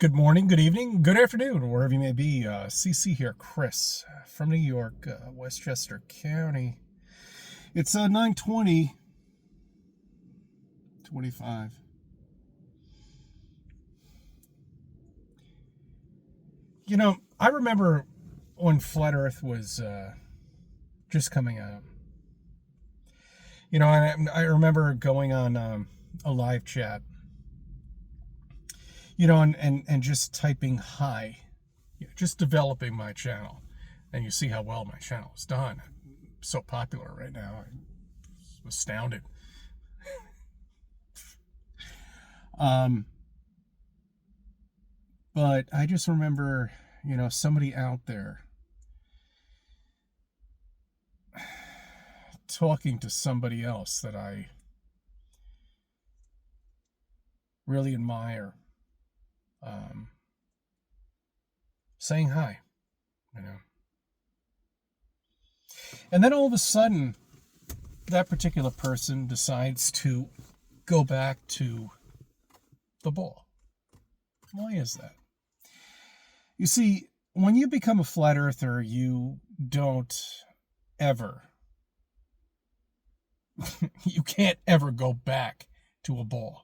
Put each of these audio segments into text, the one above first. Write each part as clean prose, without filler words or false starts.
Good morning, good evening, good afternoon, wherever you may be. CC here, Chris from New York, Westchester County. It's 9:20, 25. I remember when Flat Earth was just coming out. And I remember going on a live chat, and just typing hi, just developing my channel. And you see how well my channel is done. I'm so popular right now. I'm astounded. Um, but I just remember, somebody out there talking to somebody else that I really admire, saying hi, you know. And then all of a sudden, that particular person decides to go back to the ball. Why is that? You see, when you become a flat earther, you don't ever, you can't ever go back to a ball.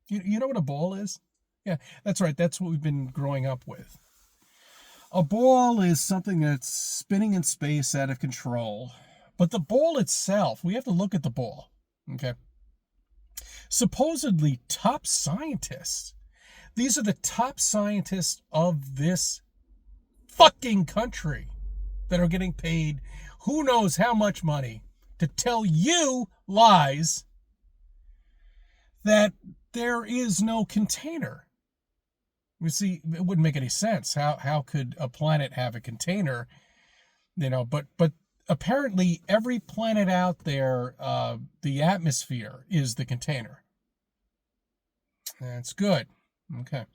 You know what a ball is? Yeah, that's right. That's what we've been growing up with. A ball is something that's spinning in space out of control. But the ball itself, we have to look at the ball. Okay. Supposedly top scientists. These are the top scientists of this fucking country that are getting paid who knows how much money to tell you lies that there is no container. You see, it wouldn't make any sense. How could a planet have a container? But apparently every planet out there, the atmosphere is the container. That's good. Okay.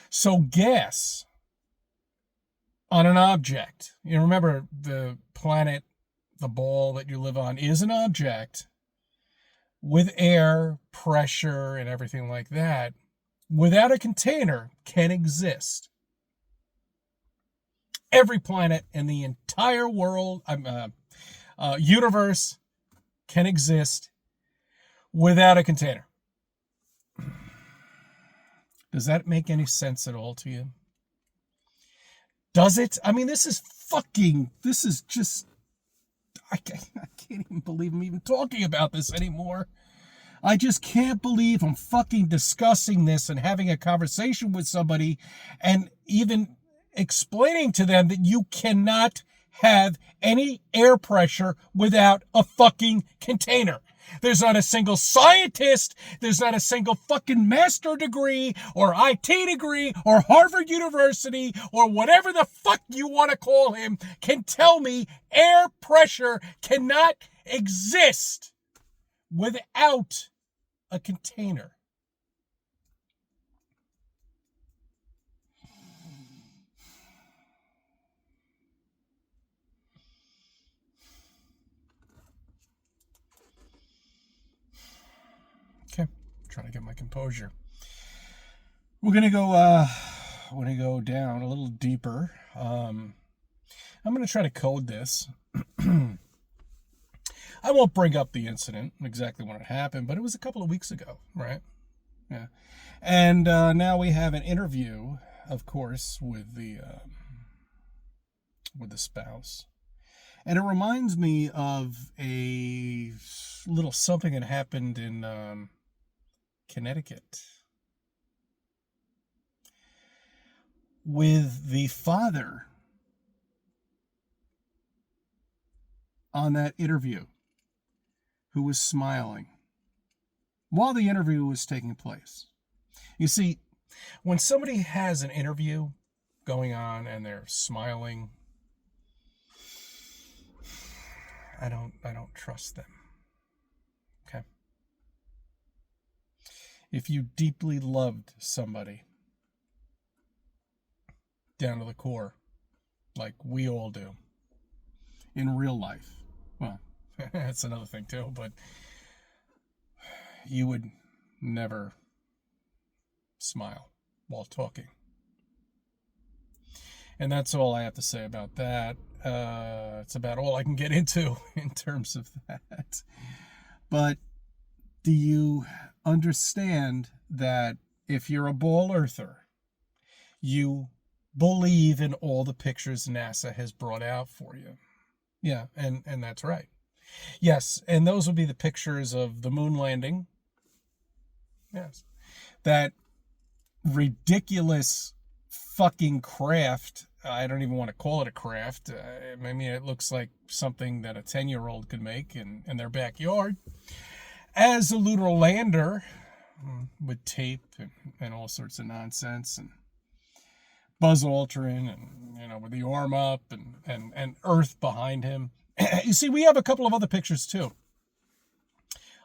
So gas on an object. Remember the planet, the ball that you live on is an object with air, pressure, and everything like that. Without a container can exist. Every planet in the entire world, universe can exist without a container. Does that make any sense at all to you? Does it? I mean, this is just, I can't even believe I'm even talking about this anymore. I just can't believe I'm fucking discussing this and having a conversation with somebody and even explaining to them that you cannot have any air pressure without a fucking container. There's not a single scientist, there's not a single fucking master degree or IT degree or Harvard University or whatever the fuck you want to call him can tell me air pressure cannot exist without a container. Okay, trying to get my composure. We're gonna go down a little deeper. I'm gonna try to code this. I won't bring up the incident exactly when it happened, but it was a couple of weeks ago, right? Yeah. And now we have an interview, of course, with the spouse. And it reminds me of a little something that happened in Connecticut with the father on that interview who was smiling while the interview was taking place. You see, when somebody has an interview going on and they're smiling, I don't trust them. Okay? If you deeply loved somebody down to the core, like we all do in real life, well, that's another thing too, but you would never smile while talking. And that's all I have to say about that. It's about all I can get into in terms of that. But do you understand that if you're a ball earther, you believe in all the pictures NASA has brought out for you? Yeah, and that's right. Yes, and those would be the pictures of the moon landing. Yes. That ridiculous fucking craft. I don't even want to call it a craft. I mean, it looks like something that a 10-year-old could make in their backyard as a lunar lander with tape and all sorts of nonsense and Buzz Aldrin and, with the arm up and Earth behind him. You see, we have a couple of other pictures too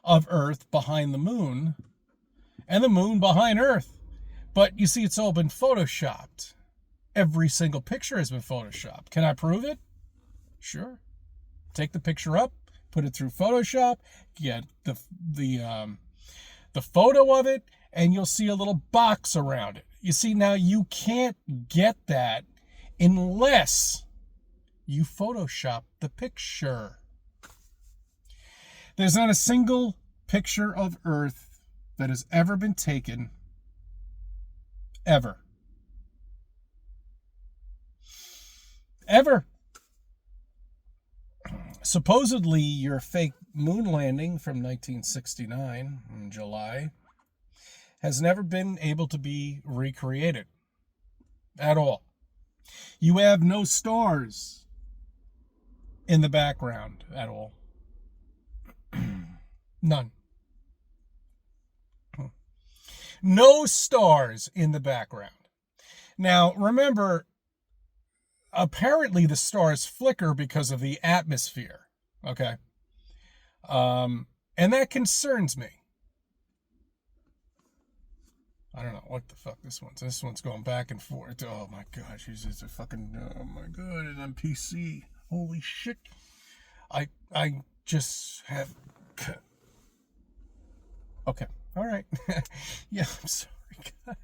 of Earth behind the moon and the moon behind Earth. But you see, it's all been photoshopped. Every single picture has been photoshopped. Can I prove it? Sure. Take the picture up, put it through Photoshop, get the photo of it, and you'll see a little box around it. You see, now you can't get that unless you Photoshop the picture. There's not a single picture of Earth that has ever been taken, ever. Ever. Supposedly, your fake moon landing from 1969 in July has never been able to be recreated at all. You have no stars in the background at all. None. No stars in the background. Now, remember, apparently the stars flicker because of the atmosphere. Okay? And that concerns me. I don't know what the fuck this one's. This one's going back and forth. Oh my gosh, it's a fucking, oh my god, it's on PC. Holy shit. I just have, okay, all right. Yeah, I'm sorry,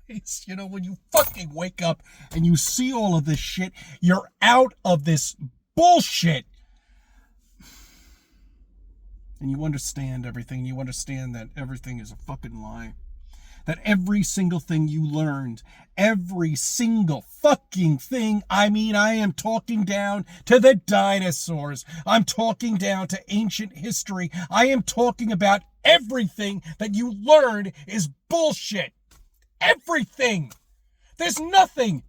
guys. When you fucking wake up and you see all of this shit, you're out of this bullshit. And you understand everything. You understand that everything is a fucking lie. That every single thing you learned, every single fucking thing, I am talking down to the dinosaurs. I'm talking down to ancient history. I am talking about everything that you learned is bullshit. Everything. There's nothing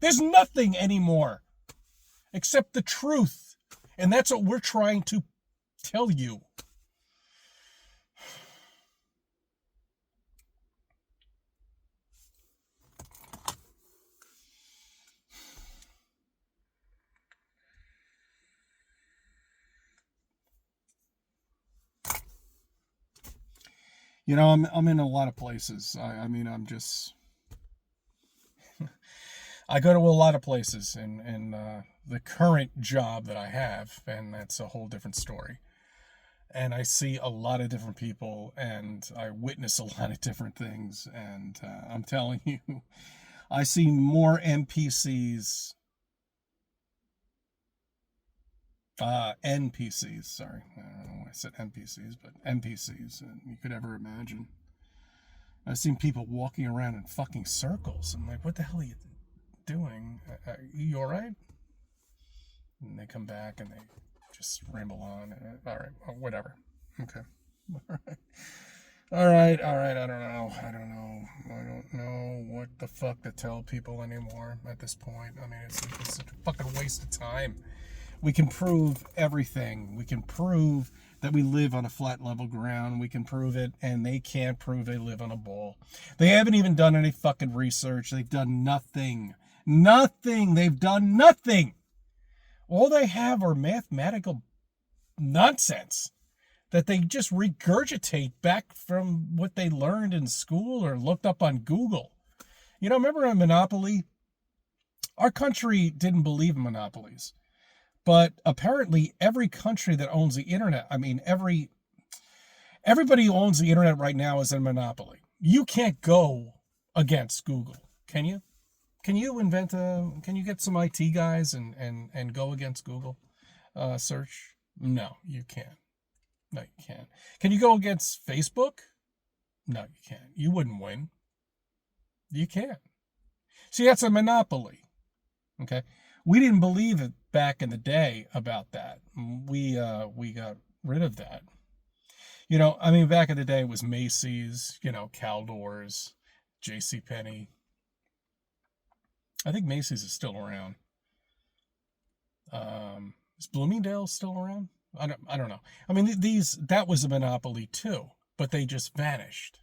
anymore except the truth. And that's what we're trying to tell you. I'm in a lot of places. I'm just, I go to a lot of places in the current job that I have, and that's a whole different story. And I see a lot of different people, and I witness a lot of different things, and I'm telling you, I see more NPCs, NPCs, sorry. I don't know why I said NPCs, but NPCs than you could ever imagine. I've seen people walking around in fucking circles. I'm like, what the hell are you doing? Are you all right? And they come back and they just ramble on. All right, well, whatever. Okay. All right. I don't know what the fuck to tell people anymore at this point. It's such a fucking waste of time. We can prove everything. We can prove that we live on a flat level ground. We can prove it, and they can't prove they live on a ball. They haven't even done any fucking research. They've done nothing. Nothing. They've done nothing. All they have are mathematical nonsense that they just regurgitate back from what they learned in school or looked up on Google. Remember on Monopoly? Our country didn't believe in monopolies. But apparently every country that owns the internet, everybody who owns the internet right now is in monopoly. You can't go against Google, can you? Can you can you get some IT guys and go against Google search? No, you can't. No, you can't. Can you go against Facebook? No, you can't. You wouldn't win. You can't. See, that's a monopoly. Okay? We didn't believe it back in the day about that. We got rid of that. I mean, back in the day it was Macy's, Caldors, JCPenney. I think Macy's is still around. Is Bloomingdale still around? I don't know. I mean, that was a monopoly too, but they just vanished.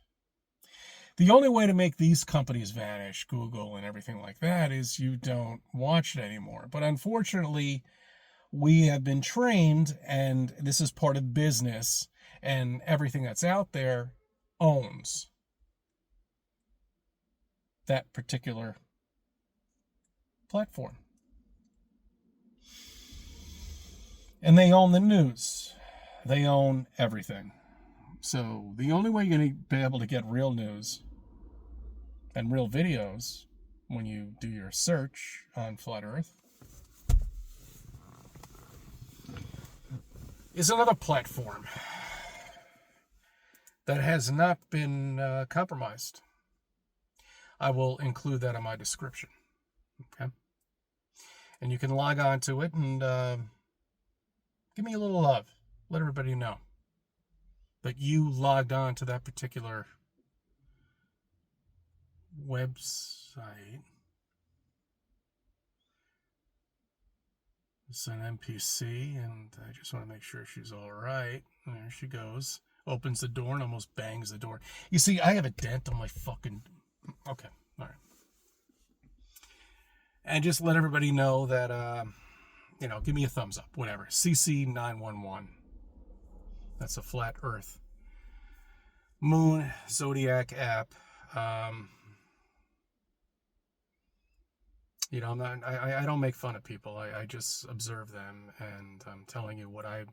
The only way to make these companies vanish, Google and everything like that, is you don't watch it anymore. But unfortunately, we have been trained, and this is part of business, and everything that's out there owns that particular platform. And they own the news. They own everything. So the only way you're going to be able to get real news and real videos when you do your search on Flat Earth is another platform that has not been compromised. I will include that in my description. Okay? And you can log on to it and give me a little love. Let everybody know that you logged on to that particular website. It's an NPC, and I just want to make sure she's all right. There she goes. Opens the door and almost bangs the door. You see, I have a dent on my fucking... Okay, all right. And just let everybody know that, give me a thumbs up, whatever. CC911. That's a Flat Earth Moon Zodiac app. I don't make fun of people. I just observe them, and I'm telling you what I'm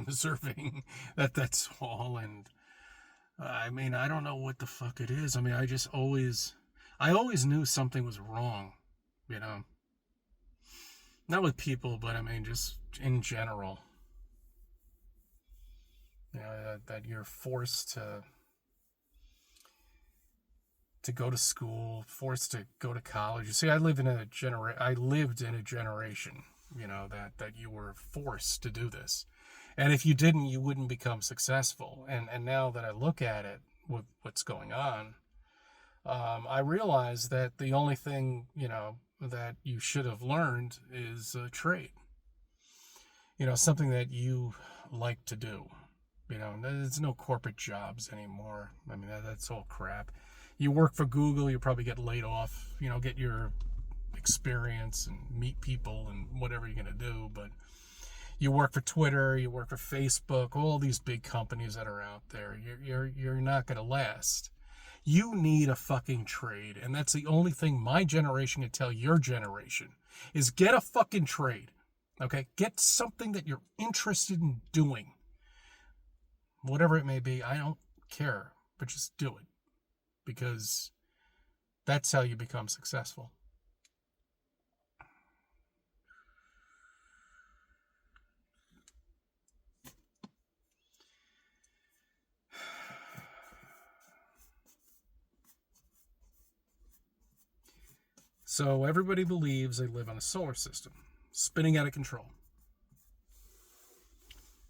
observing. That's all. And I mean, I don't know what the fuck it is. I mean, I always knew something was wrong. Not with people, but I mean, just in general. That you're forced to go to school, forced to go to college. You see, I lived in a generation, that you were forced to do this. And if you didn't, you wouldn't become successful. And now that I look at it, with what's going on, I realize that the only thing, that you should have learned is a trade. Something that you like to do. There's no corporate jobs anymore. I mean, that's all crap. You work for Google, you probably get laid off, get your experience and meet people and whatever you're going to do. But you work for Twitter, you work for Facebook, all these big companies that are out there. You're not going to last. You need a fucking trade. And that's the only thing my generation can tell your generation is get a fucking trade. Okay? Get something that you're interested in doing. Whatever it may be, I don't care. But just do it. Because that's how you become successful. So everybody believes they live on a solar system, spinning out of control.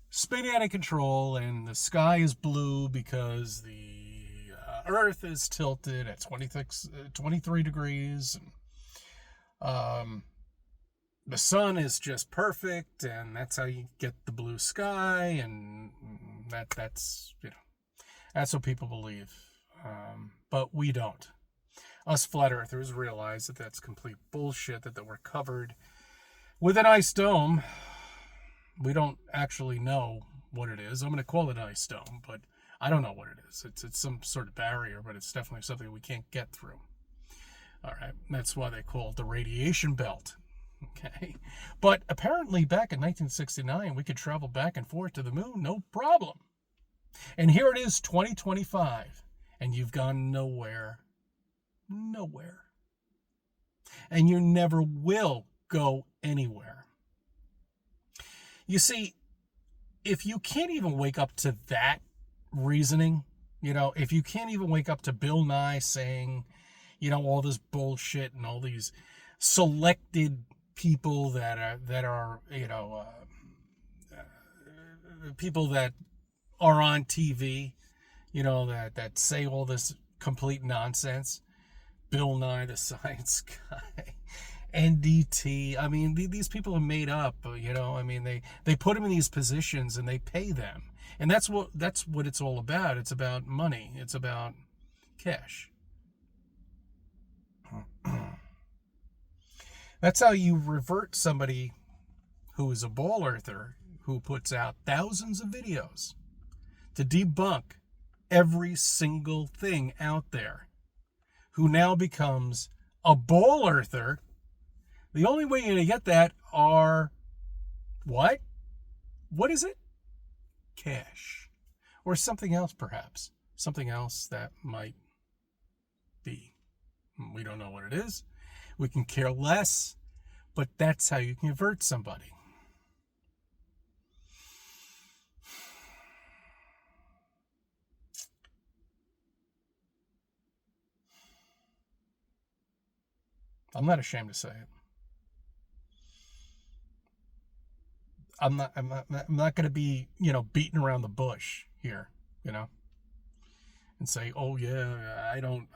Spinning out of control, and the sky is blue because the Earth is tilted at 23 degrees. And, the sun is just perfect, and that's how you get the blue sky, and that's what people believe. But we don't. Us flat earthers realize that that's complete bullshit, that we're covered with an ice dome. We don't actually know what it is. I'm going to call it an ice dome, but I don't know what it is. It's some sort of barrier, but it's definitely something we can't get through. All right, that's why they call it the radiation belt. Okay, but apparently back in 1969, we could travel back and forth to the moon, no problem. And here it is, 2025, and you've gone nowhere. Nowhere. and you never will go anywhere. You see, if you can't even wake up to that reasoning, if you can't even wake up to Bill Nye saying, all this bullshit and all these selected people that are people that are on TV, that say all this complete nonsense. Bill Nye, the science guy, NDT. I mean, these people are made up. I mean, they put them in these positions and they pay them, and that's what it's all about. It's about money. It's about cash. That's how you revert somebody who is a ball earther, who puts out thousands of videos to debunk every single thing out there, who now becomes a ball earther. The only way you're going to get that are what? What is it? Cash. Or something else, perhaps. Something else that might be. We don't know what it is. We can care less, but that's how you convert somebody. I'm not ashamed to say it. I'm not going to be, beating around the bush here, and say, oh yeah, I don't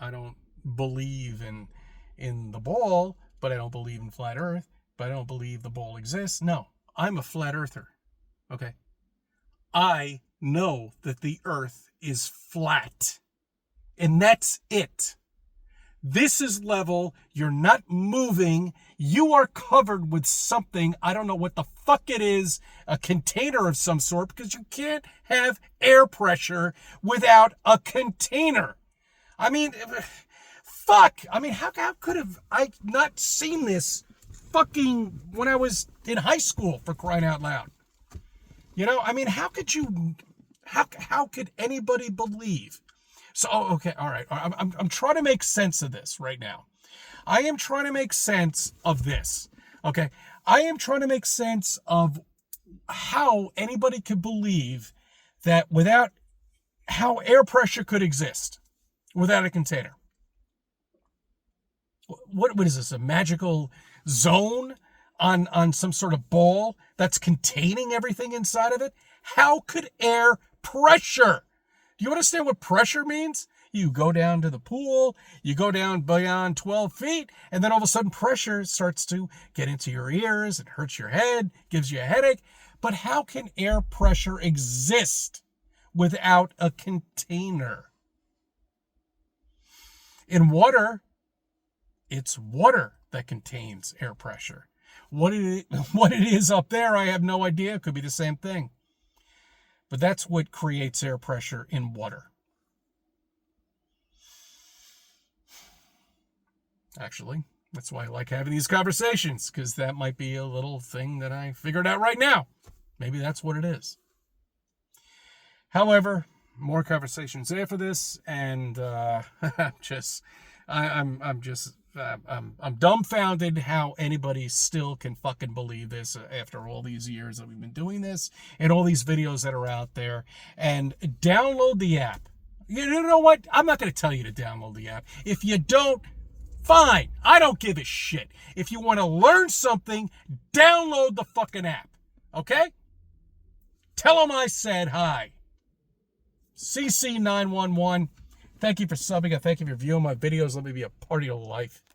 believe in the ball, but I don't believe in flat earth, but I don't believe the ball exists. No, I'm a flat earther. Okay. I know that the earth is flat, and that's it. This is level. You're not moving. You are covered with something. I don't know what the fuck it is. A container of some sort, because you can't have air pressure without a container. I mean, fuck. I mean, how could have I not seen this fucking when I was in high school, for crying out loud? I mean, how could anybody believe? So, okay, all right. I'm trying to make sense of this right now. I am trying to make sense of this. Okay, I am trying to make sense of how anybody could believe that how air pressure could exist without a container. What is this? A magical zone on some sort of ball that's containing everything inside of it? How could air pressure? Do you understand what pressure means? You go down to the pool, you go down beyond 12 feet, and then all of a sudden pressure starts to get into your ears, it hurts your head, gives you a headache. But how can air pressure exist without a container? In water, it's water that contains air pressure. What it is up there, I have no idea. It could be the same thing. But that's what creates air pressure in water. Actually, that's why I like having these conversations, because that might be a little thing that I figured out right now. Maybe that's what it is. However, more conversations after this, and I'm dumbfounded how anybody still can fucking believe this after all these years that we've been doing this and all these videos that are out there. And download the app. You know what? I'm not going to tell you to download the app. If you don't, fine. I don't give a shit. If you want to learn something, download the fucking app. Okay? Tell them I said hi. CC911. Thank you for subbing. I thank you for viewing my videos. Let me be a part of your life.